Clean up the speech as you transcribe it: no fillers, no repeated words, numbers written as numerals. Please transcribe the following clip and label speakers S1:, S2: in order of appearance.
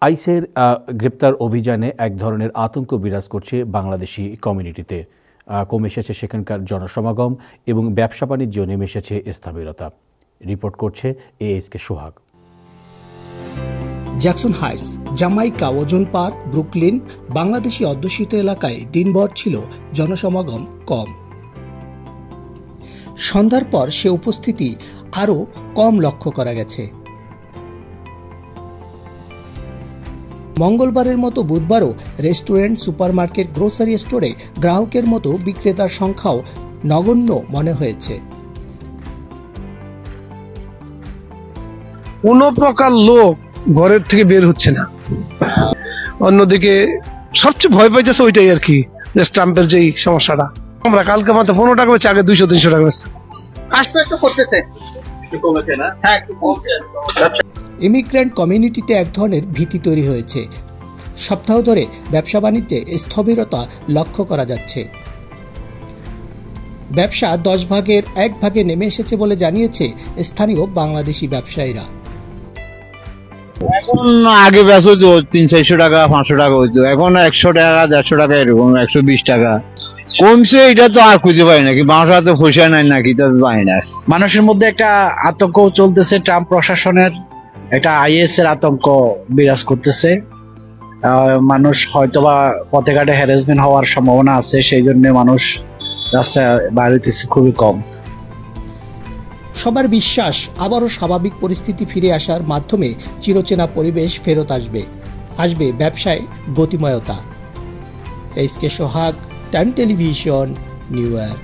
S1: আইসের গ্রেপ্তার অভিযানে এক ধরনের আতঙ্ক বিরাজ করছে বাংলাদেশি কমিউনিটিতে। কমে এসেছে সেখানকার জনসমাগম এবং ব্যবসা বাণিজ্য, নেমে এসেছে স্থবিরতা। রিপোর্ট করছে ASK Sohag.
S2: Jackson Heights, Jamaica, Ozone Park, Brooklyn Bangladeshi অধ্যুষিত এলাকায় দিনভর ছিল জনসমাগম কম। সন্ধ্যার পর সে উপস্থিতি আরও কম লক্ষ্য করা গেছে। মঙ্গলবারের মতো বুধবারও রেস্টুরেন্ট, সুপারমার্কেট, গ্রোসারি স্টোরে গ্রাহকের মতো বিক্রেতার সংখ্যাও নগণ্য মনে হয়েছে।
S3: কোনো প্রকার লোক ঘরের থেকে বের হচ্ছে না। অন্যদিকে সবচেয়ে ভয় পাইতেছে ওইটাই আর কি, যে স্টাম্পের যেই সমস্যাটা। আমরা কালকে মাত্র 15 টাকা বেচে, আগে 200-300 টাকা বেচতাম।
S4: আসলে একটু করতেছে, একটু কমেছে না? হ্যাঁ, একটু কমছে।
S2: ইমিগ্রেন্ট কমিউনিটিতে এক ধরনের ভীতি তৈরি হয়েছে। সপ্তাহ ধরে ব্যবসা বাণিজ্যে স্থবিরতা লক্ষ্য করা যাচ্ছে। ব্যবসা 10 ভাগের 1 ভাগে নেমে এসেছে বলে জানিয়েছে স্থানীয় বাংলাদেশি ব্যবসায়ীরা।
S5: এখন আগে বেচ হইতো 300-400 টাকা, 500 টাকা হইতো, এখন 100 টাকা, 150 টাকা, এরকম 120 টাকা কমছে। এটা তো আর খুঁজে পাই নাকি, মানুষের হাতে পয়সা নাই নাকি, তা জানি না।
S6: মানুষের মধ্যে একটা আতঙ্ক চলতেছে, ট্রাম্প প্রশাসনের একটা IS এর আতঙ্ক বিরাজ করতেছে। মানুষ হয়তোবা পথে ঘাটে হ্যারাসমেন্ট হওয়ার সম্ভাবনা আছে, সেই জন্য মানুষ রাস্তায় বাইরে হইতেছে খুবই কম।
S2: সবার বিশ্বাস আবারও স্বাভাবিক পরিস্থিতি ফিরে আসার মাধ্যমে চিরচেনা পরিবেশ ফেরত আসবে ব্যবসায় গতিময়তা। ASK সোহাগ, টাইম টেলিভিশন, নিউ ইয়র্ক।